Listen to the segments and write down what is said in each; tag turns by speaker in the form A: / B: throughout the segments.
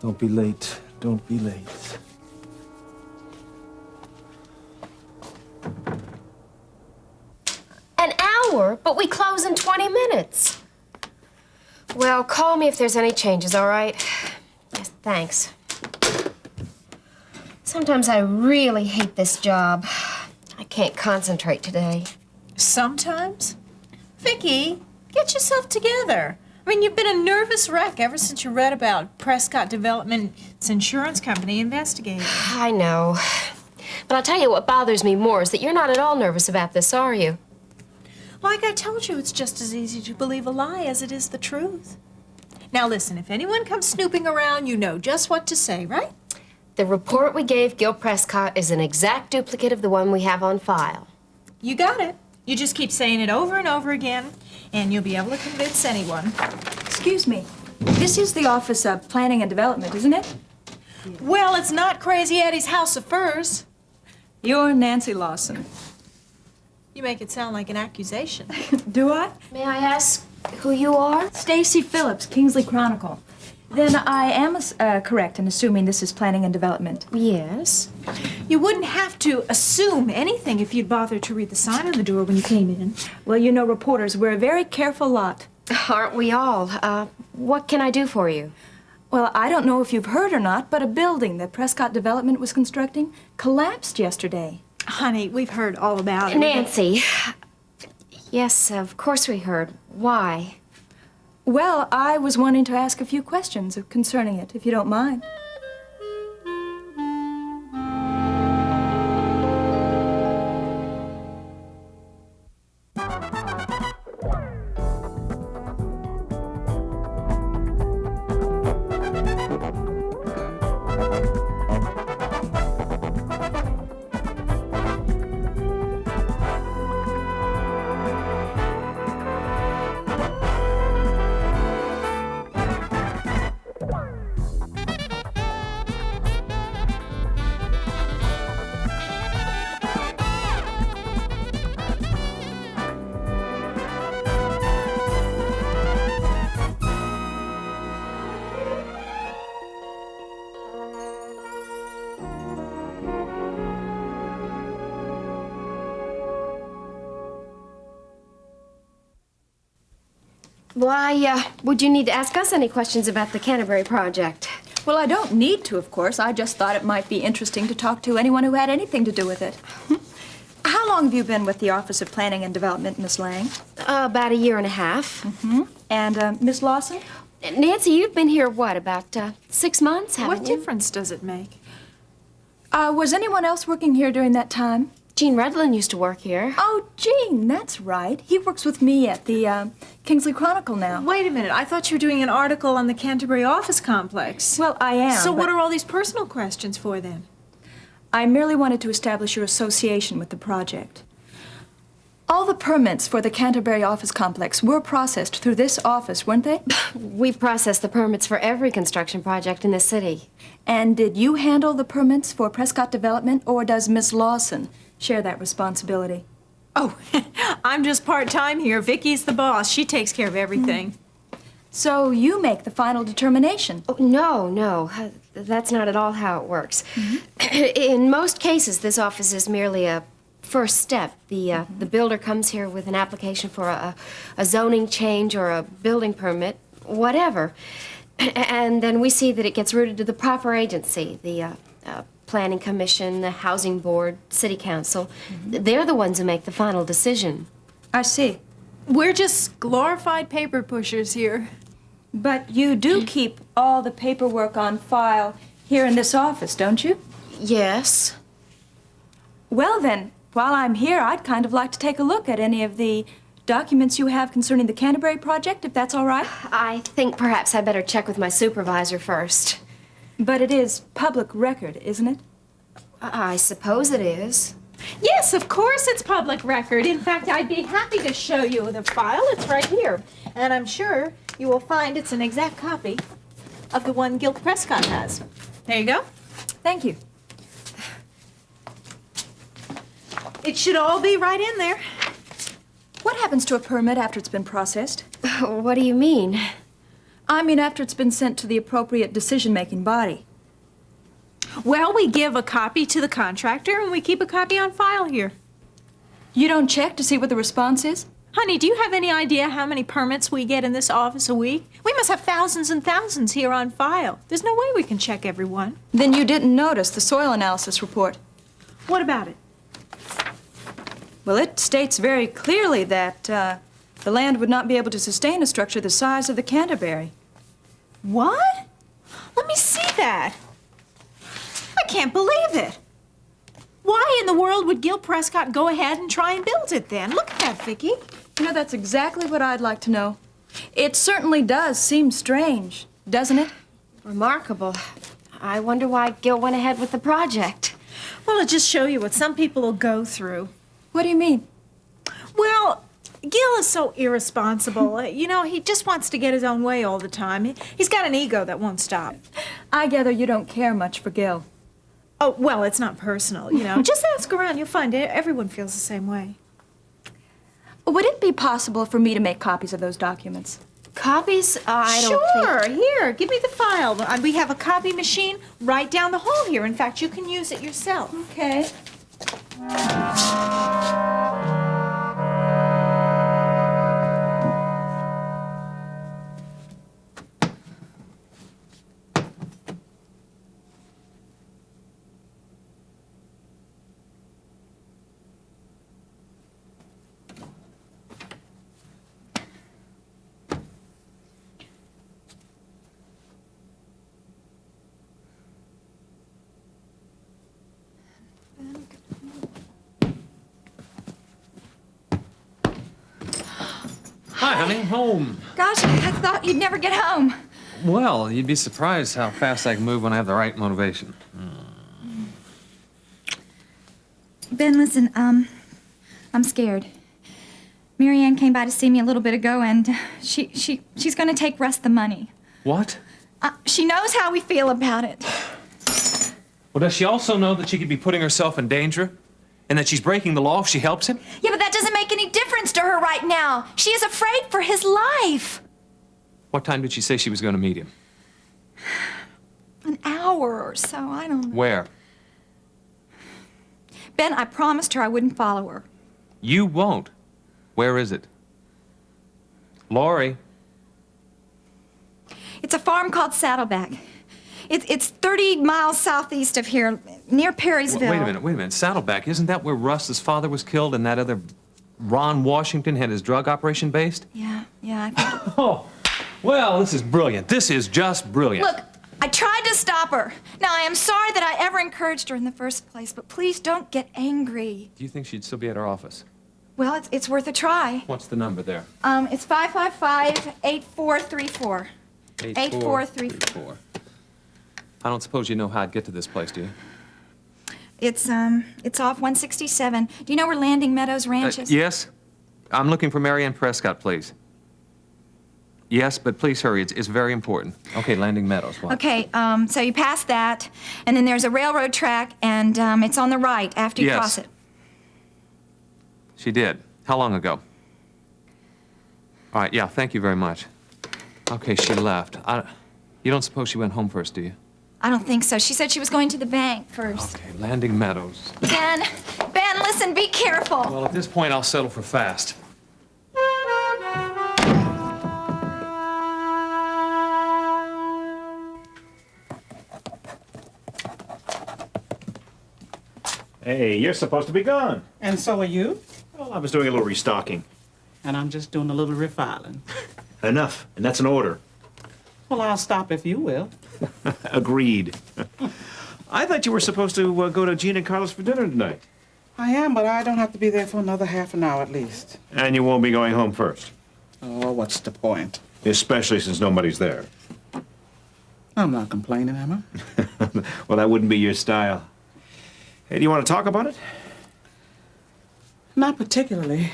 A: Don't be late. Don't be late.
B: An hour? But we close in 20 minutes. Well, call me if there's any changes, all right? Yes, thanks. Sometimes I really hate this job. I can't concentrate today.
C: Sometimes? Vicki, get yourself together. I mean, you've been a nervous wreck ever since you read about Prescott Development's insurance company investigating.
B: I know. But I'll tell you what bothers me more is that you're not at all nervous about this, are you?
C: Like I told you, it's just as easy to believe a lie as it is the truth. Now listen, if anyone comes snooping around, you know just what to say, right?
B: The report we gave Gil Prescott is an exact duplicate of the one we have on file.
C: You got it. You just keep saying it over and over again, and you'll be able to convince anyone.
D: Excuse me. This is the Office of Planning and Development, isn't it?
C: Well, it's not Crazy Eddie's House of Furs.
D: You're Nancy Lawson.
C: You make it sound like an accusation.
D: Do I?
B: May I ask who you are?
D: Stacy Phillips, Kingsley Chronicle. Then I am correct in assuming this is Planning and Development.
B: Yes.
C: You wouldn't have to assume anything if you'd bothered to read the sign on the door when you came in.
D: Well, you know, reporters, we're a very careful lot.
B: Aren't we all? What can I do for you?
D: Well, I don't know if you've heard or not, but a building that Prescott Development was constructing collapsed yesterday.
C: Honey, we've heard all about it.
B: Nancy. Yes, of course we heard. Why?
D: Well, I was wanting to ask a few questions concerning it, if you don't mind.
B: Why, would you need to ask us any questions about the Canterbury project?
D: Well, I don't need to, of course. I just thought it might be interesting to talk to anyone who had anything to do with it. How long have you been with the Office of Planning and Development, Miss Lang?
B: About a year and a half.
D: Mm-hmm. And, Miss Lawson?
B: Nancy, you've been here, what, about 6 months, haven't
C: What
B: you?
C: difference does it make?
D: Was anyone else working here during that time?
B: Gene Redlin used to work here.
D: Oh, Gene, that's right. He works with me at the Kingsley Chronicle now.
C: Wait a minute. I thought you were doing an article on the Canterbury office complex.
D: Well, I am.
C: So what
D: but
C: are all these personal questions for, then?
D: I merely wanted to establish your association with the project. All the permits for the Canterbury office complex were processed through this office, weren't they?
B: We process the permits for every construction project in the city.
D: And did you handle the permits for Prescott Development, or does Miss Lawson share that responsibility?
C: Oh, I'm just part-time here. Vicky's the boss. She takes care of everything.
D: So you make the final determination?
B: Oh, no. That's not at all how it works. In most cases, this office is merely a first step. The builder comes here with an application for a zoning change or a building permit, whatever. And then we see that it gets routed to the proper agency, the Planning Commission, the Housing Board, City Council. They're the ones who make the final decision.
D: I see.
C: We're just glorified paper pushers here.
D: But you do keep all the paperwork on file here in this office, don't you?
B: Yes.
D: Well then, while I'm here, I'd kind of like to take a look at any of the documents you have concerning the Canterbury project, if that's all right.
B: I think perhaps I better check with my supervisor first.
D: But it is public record, isn't it?
B: I suppose it is.
C: Yes, of course it's public record. In fact, I'd be happy to show you the file. It's right here. And I'm sure you will find it's an exact copy of the one Gil Prescott has. There you go.
D: Thank you.
C: It should all be right in there.
D: What happens to a permit after it's been processed?
B: What do you mean?
D: I mean after it's been sent to the appropriate decision-making body.
C: Well, we give a copy to the contractor and we keep a copy on file here.
D: You don't check to see what the response is?
C: Honey, do you have any idea how many permits we get in this office a week? We must have thousands and thousands here on file. There's no way we can check every one.
D: Then you didn't notice the soil analysis report.
C: What about it?
D: Well, it states very clearly that the land would not be able to sustain a structure the size of the Canterbury.
C: What? Let me see that. I can't believe it. Why in the world would Gil Prescott go ahead and try and build it then? Look at that, Vicki.
D: You know, that's exactly what I'd like to know. It certainly does seem strange, doesn't it?
B: Remarkable. I wonder why Gil went ahead with the project.
C: Well, it'll just show you what some people will go through.
D: What do you mean?
C: Well, Gil is so irresponsible. You know, he just wants to get his own way all the time. He's got an ego that won't stop.
D: I gather you don't care much for Gil.
C: Oh, well, it's not personal, you know. Just ask around. You'll find everyone feels the same way.
D: Would it be possible for me to make copies of those documents?
B: Copies? I don't think...
C: Sure. Here, give me the file. We have a copy machine right down the hall here. In fact, you can use it yourself.
D: Okay.
E: Hi, honey. Home.
D: Gosh, I thought you'd never get home.
E: Well, you'd be surprised how fast I can move when I have the right motivation.
F: Ben, listen, I'm scared. Mary Ann came by to see me a little bit ago, and she's going to take Russ the money.
E: What?
F: She knows how we feel about it.
E: Well, does she also know that she could be putting herself in danger? And that she's breaking the law if she helps him?
F: Yeah, but that doesn't make any difference to her right now. She is afraid for his life.
E: What time did she say she was going to meet him?
F: An hour or so, I don't know.
E: Where?
F: Ben, I promised her I wouldn't follow her.
E: You won't. Where is it? Laurie.
F: It's a farm called Saddleback. It's 30 miles southeast of here, near Perrysville.
E: Wait a minute. Saddleback, isn't that where Russ's father was killed and that other Ron Washington had his drug operation based?
F: Yeah, I think...
E: Oh, well, this is brilliant. This is just brilliant.
F: Look, I tried to stop her. Now, I am sorry that I ever encouraged her in the first place, but please don't get angry.
E: Do you think she'd still be at her office?
F: Well, it's worth a try.
E: What's the number there?
F: It's 555-8434. 8434.
E: I don't suppose you know how I'd get to this place, do you?
F: It's off 167. Do you know where Landing Meadows Ranch is?
E: Yes. I'm looking for Mary Ann Prescott, please. Yes, but please hurry. It's very important. Okay, Landing Meadows. What?
F: Okay, so you pass that, and then there's a railroad track, and it's on the right after you cross it.
E: She did. How long ago? All right, yeah, thank you very much. Okay, she left. You don't suppose she went home first, do you?
F: I don't think so. She said she was going to the bank first.
E: Okay, Landing Meadows.
F: Ben, listen, be careful.
E: Well, at this point, I'll settle for fast.
G: Hey, you're supposed to be gone.
H: And so are you?
G: Well, I was doing a little restocking.
H: And I'm just doing a little refiling.
G: Enough, and that's an order.
H: Well, I'll stop if you will.
G: Agreed. I thought you were supposed to go to Gene and Carlos for dinner tonight.
H: I am, but I don't have to be there for another half an hour at least.
G: And you won't be going home first.
H: Oh, what's the point?
G: Especially since nobody's there.
H: I'm not complaining, am I?
G: Well, that wouldn't be your style. Hey, do you want to talk about it?
H: Not particularly.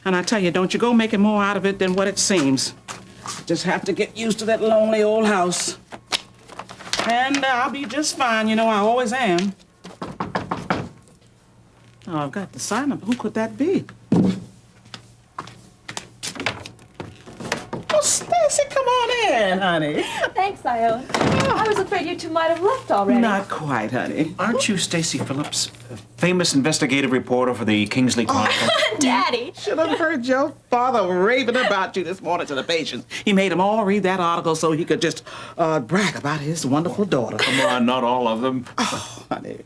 H: And I tell you, don't you go making more out of it than what it seems. Just have to get used to that lonely old house. And I'll be just fine, you know, I always am. Oh, I've got the sign up. Who could that be? Oh, in, honey.
D: Thanks, Ione. I was afraid you two might have left already.
H: Not quite, honey.
G: Aren't you Stacy Phillips, a famous investigative reporter for the Kingsley Chronicle?
D: Daddy!
H: Should have heard your father raving about you this morning to the patients. He made them all read that article so he could just brag about his wonderful daughter.
G: Come on, not all of them.
H: Oh, honey.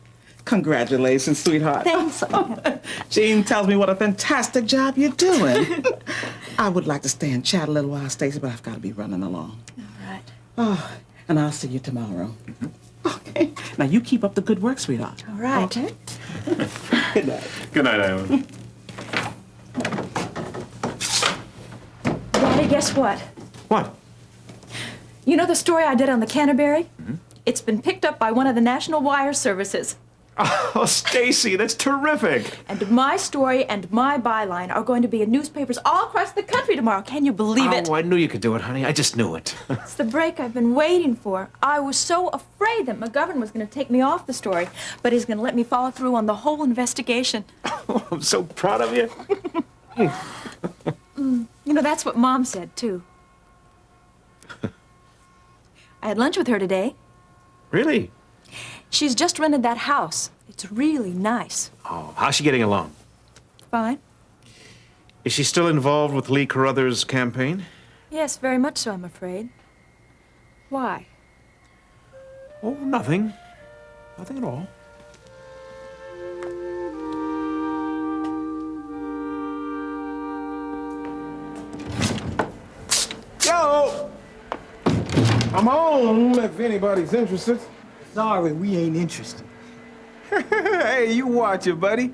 H: Congratulations, sweetheart.
D: Thanks.
H: Jean tells me what a fantastic job you're doing. I would like to stay and chat a little while, Stacy, but I've got to be running along.
D: All right.
H: Oh, and I'll see you tomorrow. Okay. Now you keep up the good work, sweetheart.
D: All right.
H: Okay. Good night.
G: Good night, Ione.
D: Daddy, guess what?
G: What?
D: You know the story I did on the Canterbury? It's been picked up by one of the National Wire Services.
G: Oh, Stacy, that's terrific.
D: And my story and my byline are going to be in newspapers all across the country tomorrow. Can you believe it?
G: Oh, I knew you could do it, honey. I just knew it.
D: It's the break I've been waiting for. I was so afraid that McGovern was going to take me off the story, but he's going to let me follow through on the whole investigation.
G: Oh, I'm so proud of you.
D: You know, that's what Mom said, too. I had lunch with her today.
G: Really?
D: She's just rented that house. It's really nice.
G: Oh, how's she getting along?
D: Fine.
G: Is she still involved with Lee Carruthers' campaign?
D: Yes, very much so, I'm afraid. Why?
G: Oh, nothing. Nothing at all.
A: Yo! I'm home if anybody's interested.
I: Sorry, we ain't interested.
A: Hey, you watch it, buddy.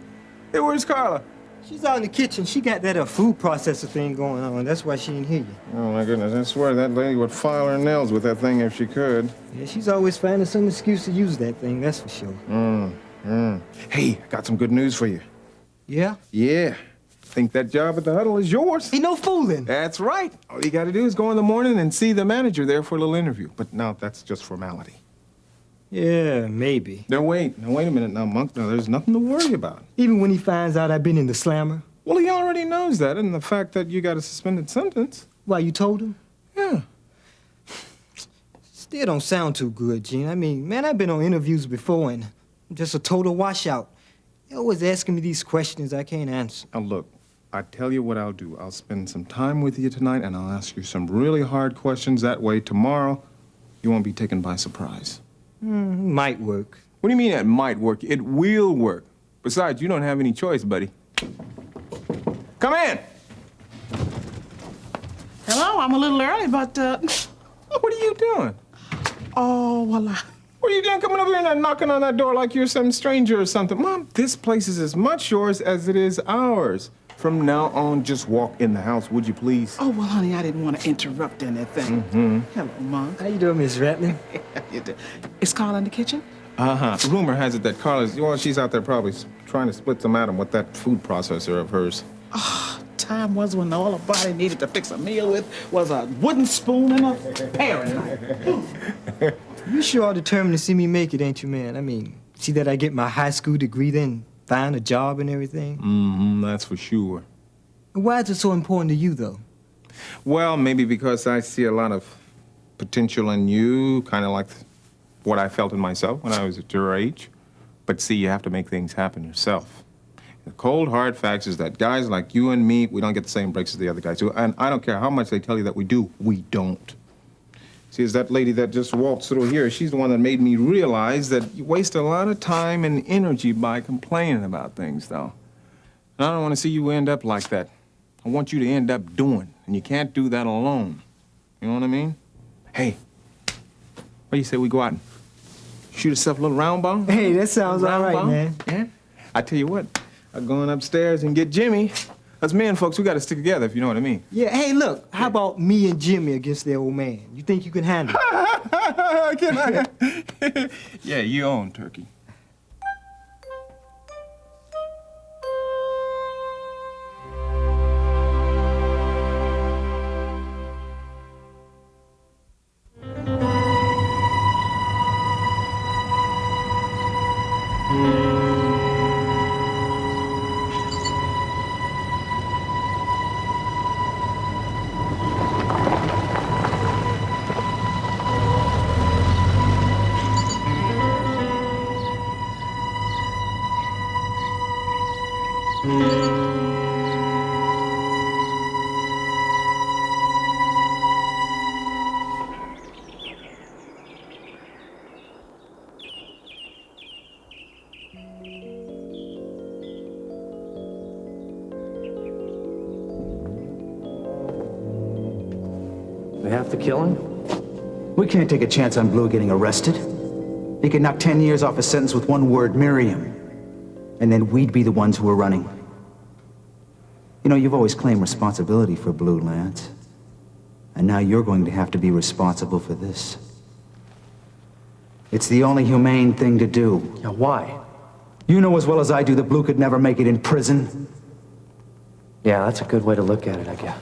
A: Hey, where's Carla?
I: She's out in the kitchen. She got that food processor thing going on. That's why she didn't hear you.
A: Oh, my goodness. I swear that lady would file her nails with that thing if she could.
I: Yeah, she's always finding some excuse to use that thing, that's for sure.
A: Hey, I got some good news for you.
I: Yeah?
A: Yeah. Think that job at the Huddle is yours?
I: Ain't no fooling.
A: That's right. All you got to do is go in the morning and see the manager there for a little interview. But now that's just formality.
I: Yeah, maybe.
A: Now, wait a minute now, Monk. Now, there's nothing to worry about.
I: Even when he finds out I've been in the slammer.
A: Well, he already knows that, and the fact that you got a suspended sentence.
I: Why, you told him?
A: Yeah.
I: Still don't sound too good, Gene. I mean, man, I've been on interviews before, and I'm just a total washout. You're always asking me these questions I can't answer.
A: Now, look, I tell you what I'll do. I'll spend some time with you tonight, and I'll ask you some really hard questions. That way, tomorrow, you won't be taken by surprise.
I: Might work.
A: What do you mean it might work? It will work. Besides, you don't have any choice, buddy. Come in!
H: Hello, I'm a little early, but,
A: What are you doing?
H: oh, well,
A: What are you doing coming over here and knocking on that door like you're some stranger or something? Mom, this place is as much yours as it is ours. From now on, just walk in the house, would you please?
H: oh, well, honey, I didn't want to interrupt anything. Hello, Mom.
I: How you doing, Miss Ratlin?
H: Is Carla in the kitchen?
A: Uh-huh. Rumor has it that Carla's, well, she's out there probably trying to split some atom with that food processor of hers.
H: Time was when all a body needed to fix a meal with was a wooden spoon and a paring knife.
I: You sure are determined to see me make it, ain't you, man? I mean, see that I get my high school degree, then find a job and everything?
A: That's for sure.
I: Why is it so important to you, though?
A: Well, maybe because I see a lot of potential in you, kind of like what I felt in myself when I was at your age. But see, you have to make things happen yourself. The cold, hard facts is that guys like you and me, we don't get the same breaks as the other guys do. And I don't care how much they tell you that we do, we don't. See, it's that lady that just waltzed through here. She's the one that made me realize that you waste a lot of time and energy by complaining about things, though. And I don't want to see you end up like that. I want you to end up doing, and you can't do that alone. You know what I mean? Hey, what do you say we go out and shoot yourself a little round ball?
I: Hey, that sounds all right,
A: ball?
I: man.
A: Yeah? I tell you what, I'm going upstairs and get Jimmy. Us men folks, we got to stick together, if you know what I mean.
I: Yeah, hey, look, how about me and Jimmy against their old man? You think you can handle it?
A: Can I? Yeah, you own Turkey.
J: to kill him?
K: We can't take a chance on Blue getting arrested. He could knock 10 years off his sentence with one word, Miriam. And then we'd be the ones who are running. You know, you've always claimed responsibility for Blue, Lance. And now you're going to have to be responsible for this. It's the only humane thing to do.
J: Yeah, why?
K: You know as well as I do that Blue could never make it in prison.
J: Yeah, that's a good way to look at it, I guess.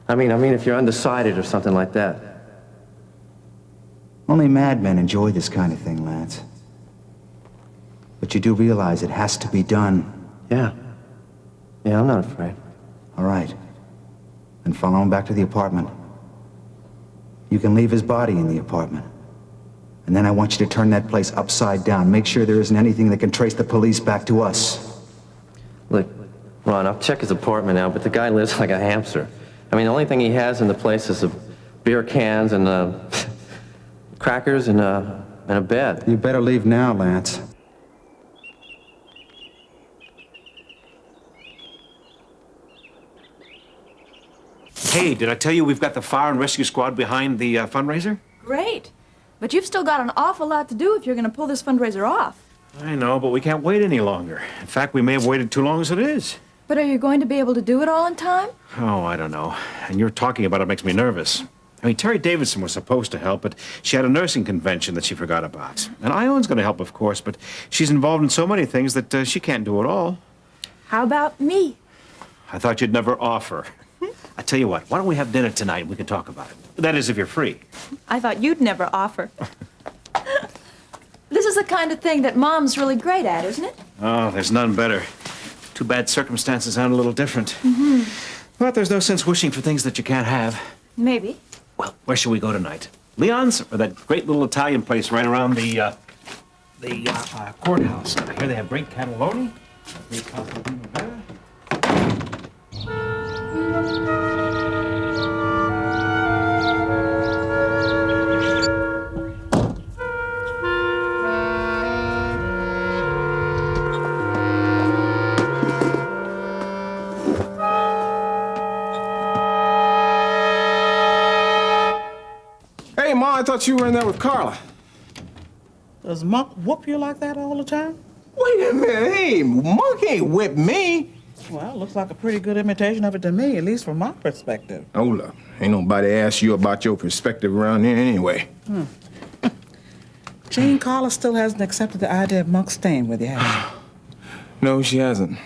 J: I mean, if you're undecided or something like that.
K: Only madmen enjoy this kind of thing, Lance. But you do realize it has to be done.
J: Yeah. Yeah, I'm not afraid.
K: All right. Then follow him back to the apartment. You can leave his body in the apartment. And then I want you to turn that place upside down. Make sure there isn't anything that can trace the police back to us.
J: Look, Ron, I'll check his apartment now, but the guy lives like a hamster. I mean, the only thing he has in the place is beer cans and crackers and a bed.
K: You better leave now, Lance.
G: Hey, did I tell you we've got the fire and rescue squad behind the fundraiser?
D: Great. But you've still got an awful lot to do if you're going to pull this fundraiser off.
G: I know, but we can't wait any longer. In fact, we may have waited too long as it is.
D: But are you going to be able to do it all in time?
G: Oh, I don't know. And you're talking about it makes me nervous. I mean, Terry Davidson was supposed to help, but she had a nursing convention that she forgot about. And Iola's going to help, of course, but she's involved in so many things that she can't do it all.
D: How about me?
G: I thought you'd never offer. I tell you what, why don't we have dinner tonight and we can talk about it? That is, if you're free.
D: I thought you'd never offer. This is the kind of thing that Mom's really great at, isn't it?
G: Oh, there's none better. Too bad circumstances sound a little different. But there's no sense wishing for things that you can't have.
D: Maybe.
G: Well, where shall we go tonight? Leon's or that great little Italian place right around the courthouse? I hear they have great cannelloni, great pasta primavera.
A: Hey, Ma, I thought you were in there with Carla.
H: Does Monk whoop you like that all the time?
A: Wait a minute. Hey, Monk ain't whipped me.
H: Well, looks like a pretty good imitation of it to me, at least from my perspective.
A: Hold up. Ain't nobody asked you about your perspective around here anyway.
H: Jane Carla still hasn't accepted the idea of Monk staying with you, has she?
A: No, she hasn't.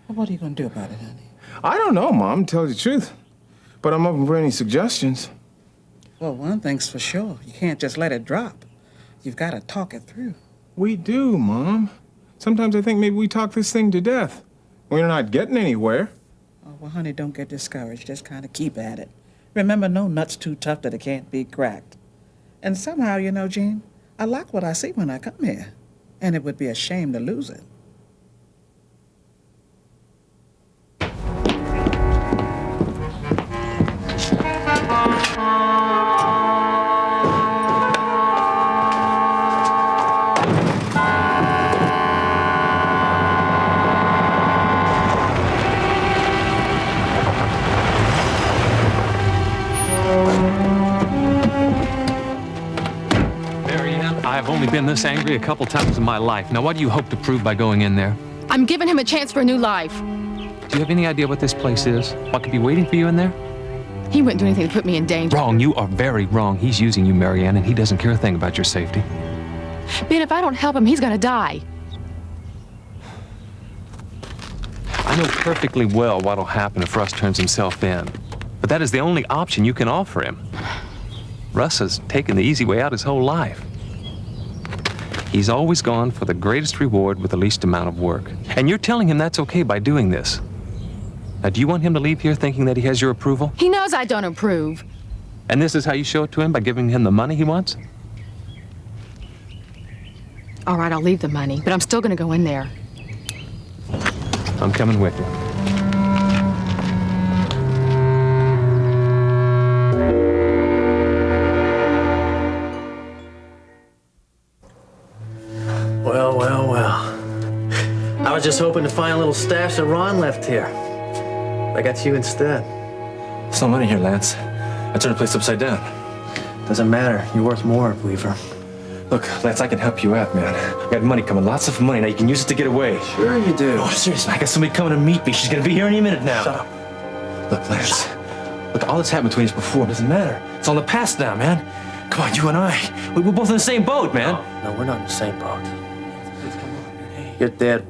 H: Well, what are you going to do about it, honey?
A: I don't know, Mom, to tell you the truth. But I'm open for any suggestions.
H: Well, one thing's for sure. You can't just let it drop. You've got to talk it through.
A: We do, Mom. Sometimes I think maybe we talk this thing to death. We're not getting anywhere.
H: Oh, well, honey, don't get discouraged. Just kind of keep at it. Remember, no nut's too tough that it can't be cracked. And somehow, you know, Gene, I like what I see when I come here. And it would be a shame to lose it.
E: I've only been this angry a couple times in my life. Now, what do you hope to prove by going in there?
L: I'm giving him a chance for a new life.
E: Do you have any idea what this place is? What could be waiting for you in there?
L: He wouldn't do anything to put me in danger.
E: Wrong. You are very wrong. He's using you, Marianne, and he doesn't care a thing about your safety.
L: Ben, if I don't help him, he's gonna die.
E: I know perfectly well what'll happen if Russ turns himself in. But that is the only option you can offer him. Russ has taken the easy way out his whole life. He's always gone for the greatest reward with the least amount of work. And you're telling him that's okay by doing this. Now, do you want him to leave here thinking that he has your approval?
L: He knows I don't approve.
E: And this is how you show it to him, by giving him the money he wants?
L: All right, I'll leave the money, but I'm still gonna go in there.
E: I'm coming with you.
J: Well, well, well. I was just hoping to find a little stash that Ron left here. I got you instead.
M: Some money here, Lance.
E: I turned the place upside down.
J: Doesn't matter. You're worth more, Weaver.
E: Look, Lance, I can help you out, man. I got money coming, lots of money. Now you can use it to get away.
J: Sure you do.
E: Oh, seriously, I got somebody coming to meet me. She's gonna be here any minute now.
J: Shut up.
E: Look, Lance. Look, all that's happened between us before doesn't matter. It's all in the past now, man. Come on, you and I. We're both in the same boat, man.
J: No, we're not in the same boat. You're dead,